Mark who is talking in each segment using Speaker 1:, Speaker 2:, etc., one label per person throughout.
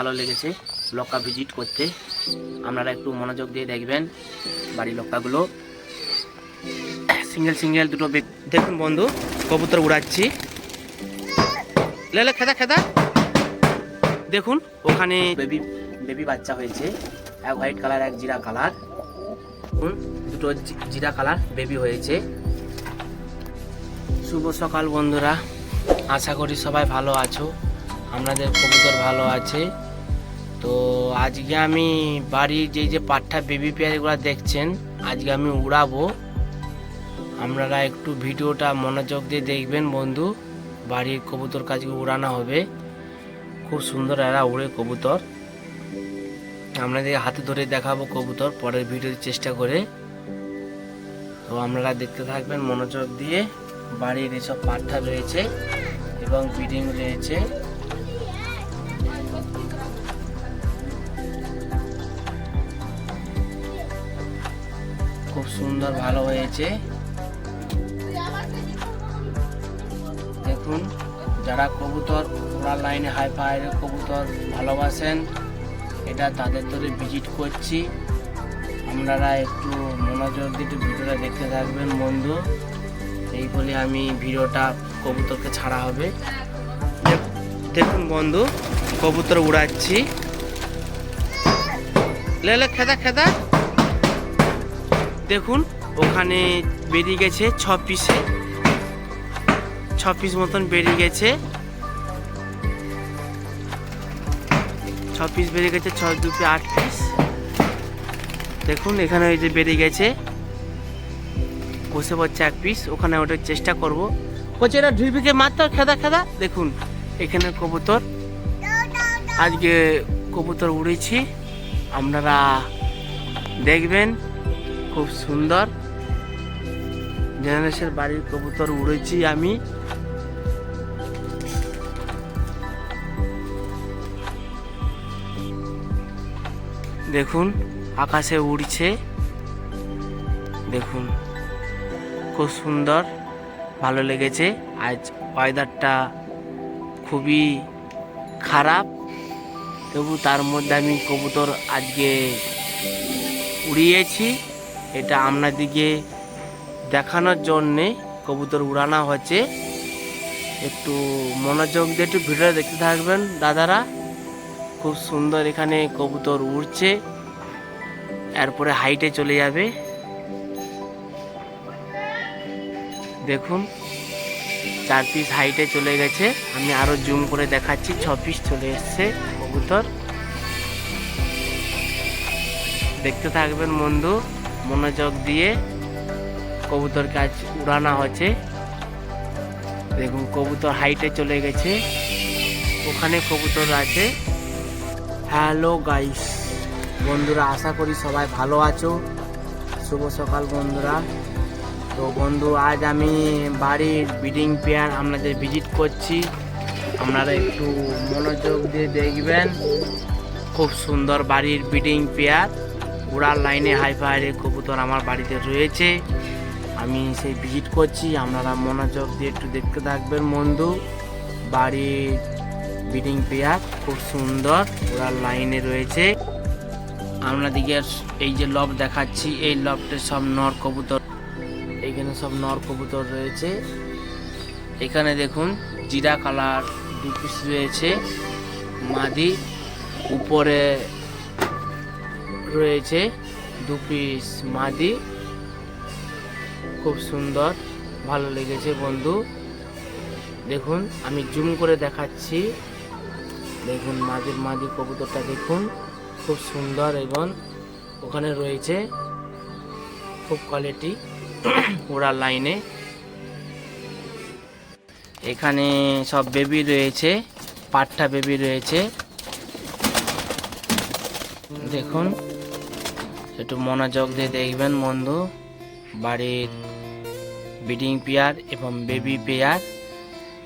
Speaker 1: ভালো লেগেছে লক্কা ভিজিট করতে। আপনারা একটু মনোযোগ দিয়ে দেখবেন বাড়ির লক্কাগুলো। সিঙ্গেল সিঙ্গেল দুটো দেখুন বন্ধু, কবুতর উড়াচ্ছি। লেলে খেদা খেদা দেখুন, ওখানে বেবি বেবি বাচ্চা হয়েছে, এক হোয়াইট কালার এক জিরা কালার। দুটো জিরা কালার বেবি হয়েছে। শুভ সকাল বন্ধুরা, আশা করি সবাই ভালো আছো, আপনাদের কবুতর ভালো আছে। তো আজকে আমি বাড়ির যে পাঠা বেবি পেয়ারগুলো দেখছেন, আজকে আমি উড়াবো। আপনারা একটু ভিডিওটা মনোযোগ দিয়ে দেখবেন বন্ধু। বাড়ির কবুতর কাজকে উড়ানো হবে, খুব সুন্দর এরা উড়ে কবুতর। আপনাদের হাতে ধরে দেখাবো কবুতর পরের ভিডিওর চেষ্টা করে। তো আপনারা দেখতে থাকবেন মনোযোগ দিয়ে। বাড়ির এসব পাঠা রয়েছে এবং ব্রিডিং রয়েছে। খুব সুন্দর ভালো হয়েছে। দেখুন, যারা কবুতর ওড়ার লাইনে হাই পায়ের কবুতর ভালোবাসেন, এটা তাদের ধরে ভিজিট করছি। আপনারা একটু মনোযোগ দিয়ে একটু ভিডিওটা দেখতে থাকবেন বন্ধু। এই বলে আমি ভিডিওটা কবুতরকে ছাড়া হবে। দেখুন বন্ধু, কবুতর উড়াচ্ছি। লেলে খেদা খেদা দেখুন, ওখানে বেরিয়ে গেছে 6 পিস মতন বেরিয়ে গেছে। 6 পিস বেরিয়ে গেছে, 6 2 8 পিস। দেখুন এখানে ওই যে বেরিয়ে গেছে, বসে পড়ছে 1 পিস। ওখানে ওটার চেষ্টা করব। বলছে এরা ঢুইবিকে মারতে খেদা খেদা। দেখুন এখানে কবুতর, আজকে কবুতর উড়েছি, আপনারা দেখবেন। খুব সুন্দর জেনারেশন বাড়ির কবুতর উড়েছি আমি। দেখুন আকাশে উড়ছে, দেখুন খুব সুন্দর ভালো লেগেছে। আজ ওয়েদারটা খুবই খারাপ, তবু তার মধ্যে আমি কবুতর আজকে উড়িয়েছি। এটা আপনাদিকে দেখানোর জন্যে কবুতর উড়ানো হচ্ছে। একটু মনোযোগ দিয়ে একটু ভিডিও দেখতে থাকবেন দাদারা। খুব সুন্দর এখানে কবুতর উড়ছে, এরপরে হাইটে চলে যাবে। দেখুন 4 পিস হাইটে চলে গেছে। আমি আরো জুম করে দেখাচ্ছি, 6 পিস চলে এসছে কবুতর। দেখতে থাকবেন বন্ধু মনোযোগ দিয়ে। কবুতর কাজ উড়ানো হচ্ছে। দেখুন কবুতর হাইটে চলে গেছে, ওখানে কবুতর আছে। হ্যালো গাইস বন্ধুরা, আশা করি সবাই ভালো আছো। শুভ সকাল বন্ধুরা। তো বন্ধু, আজ আমি বাড়ির ব্রিডিং পেয়ার আপনাদের ভিজিট করছি। আপনারা একটু মনোযোগ দিয়ে দেখবেন। খুব সুন্দর বাড়ির ব্রিডিং পেয়ার, উড়ার লাইনে হাই ফায়ারের কবুতর আমার বাড়িতে রয়েছে। আমি সেই ভিজিট করছি, আপনারা মনোযোগ দিয়ে একটু দেখতে থাকবেন বন্ধু। বাড়ির ব্রিডিং পেয়ার খুব সুন্দর উড়ার লাইনে রয়েছে। আপনাদিকে এই যে লব দেখাচ্ছি, এই লবটে সব নর কবুতর। এখানে সব নর কবুতর রয়েছে। এখানে দেখুন জিরা কালার 2 পিস রয়েছে মাদি, উপরে রয়েছে 2 পিস মাদি। খুব সুন্দর ভালো লেগেছে বন্ধু। দেখুন আমি জুম করে দেখাচ্ছি। দেখুন মাদি কবুতরটা দেখুন, খুব সুন্দর। এবং ওখানে রয়েছে খুব কোয়ালিটি ওড়ার লাইনে। এখানে সব বেবি রয়েছে, পাঠা বেবি রয়েছে। দেখুন একটু মনোযোগ দিয়ে দেখবেন বন্ধু। বাড়ির ব্রিডিং পেয়ার এবং বেবি পেয়ার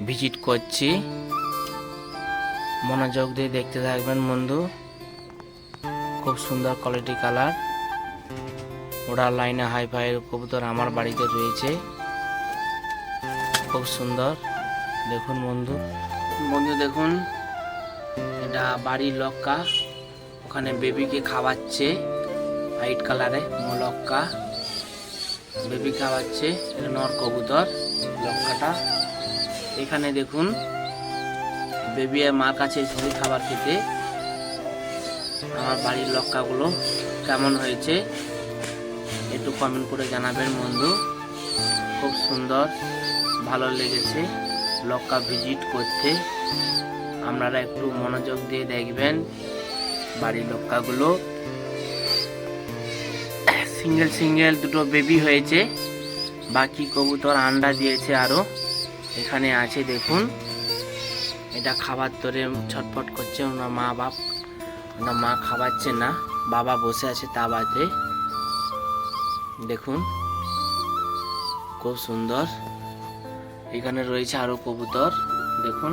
Speaker 1: ভিজিট করছি, মনোযোগ দিয়ে দেখতে থাকবেন বন্ধু। খুব সুন্দর কোয়ালিটি কালার ওড়ার লাইনে হাই ফাইয়ের কবুতর আমার বাড়িতে রয়েছে। খুব সুন্দর দেখুন বন্ধু। দেখুন এটা বাড়ির লক্কা, ওখানে বেবিকে খাওয়াচ্ছে, হোয়াইট কালারে লক্কা বেবি খাওয়াচ্ছে। এটা নর কবুতর লক্কাটা। এখানে দেখুন বেবি মার কাছে এসেছে খাবার খেতে। আমার বাড়ির লক্কাগুলো কেমন হয়েছে একটু কমেন্ট করে জানাবেন বন্ধু। খুব সুন্দর, ভালো লেগেছে লক্কা ভিজিট করতে। আপনারা একটু মনোযোগ দিয়ে দেখবেন বাড়ির লক্কাগুলো। সিঙ্গেল সিঙ্গেল দুটো বেবি হয়েছে, বাকি কবুতর আন্ডা দিয়েছে আরো। এখানে আছে দেখুন, এটা খাবার তোরে ছটফট করছে। ওনার মা বাপ, ওনার মা খাওয়াচ্ছে না, বাবা বসে আছে তাবাতে। দেখুন খুব সুন্দর। এখানে রয়েছে আরো কবুতর, দেখুন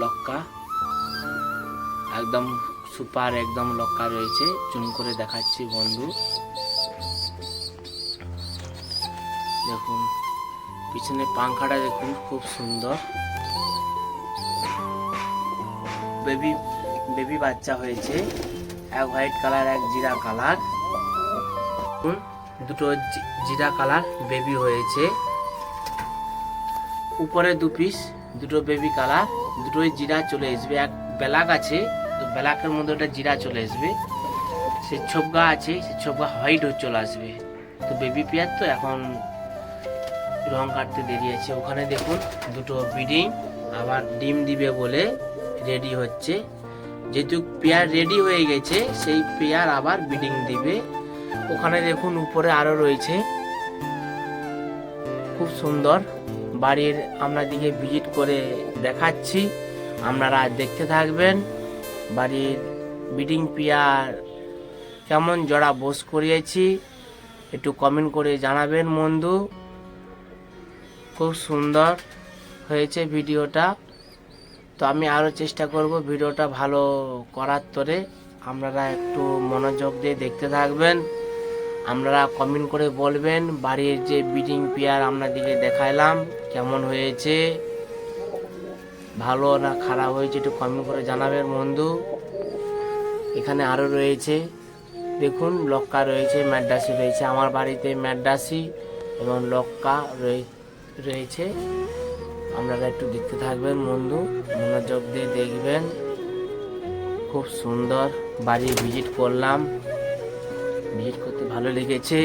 Speaker 1: লক্কা একদম সুপার, একদম লক্কা রয়েছে। জুম করে দেখাচ্ছি বন্ধু, দেখুন পিছনে পাংখাটা দেখুন খুব সুন্দর। বেবি বেবি বাচ্চা হয়েছে, এক হোয়াইট কালার এক জিরা কালার। দুটো জিরা কালার বেবি হয়েছে। উপরে দু পিস, দুটো বেবি কালার, দুটোই জিরা চলে আসবে। এক ব্ল্যাক আছে, তো ব্ল্যাকের মধ্যে ওটা জিরা চলে আসবে। সে ছোপগা আছে, সে ছোপগা হোয়াইট চলে আসবে। তো বেবি পেয়ার তো এখন রং কাটতে দেরি আছে। ওখানে দেখুন দুটো ব্রিডিং, আবার ডিম দিবে বলে রেডি হচ্ছে। যেহেতু পেয়ার রেডি হয়ে গেছে, সেই পেয়ার আবার ব্রিডিং দিবে। ওখানে দেখুন উপরে আরো রয়েছে, খুব সুন্দর। বাড়ির আপনাদেরকে ভিজিট করে দেখাচ্ছি, আপনারা দেখতে থাকবেন। বাড়ির ব্রিডিং পেয়ার কেমন জোড়া বোস করিয়েছি একটু কমেন্ট করে জানাবেন বন্ধু। খুব সুন্দর হয়েছে ভিডিওটা। তো আমি আরও চেষ্টা করব ভিডিওটা ভালো করার তরে। আপনারা একটু মনোযোগ দিয়ে দেখতে থাকবেন। আপনারা কমেন্ট করে বলবেন বাড়ির যে ব্রিডিং পেয়ার আপনাদেরকে দেখাইলাম কেমন হয়েছে, ভালো না খারাপ হয়েছে একটু কমেন্ট করে জানাবেন বন্ধু। এখানে আরও রয়েছে দেখুন, লক্কা রয়েছে, ম্যাড্রাসি রয়েছে। আমার বাড়িতে ম্যাড্রাসি এবং লক্কা রয়েছে। আপনারা একটু দেখতে থাকবেন বন্ধু, মনোযোগ দিয়ে দেখবেন। খুব সুন্দর বাড়ি ভিজিট করলাম, ভিজিট করতে ভালো লেগেছে।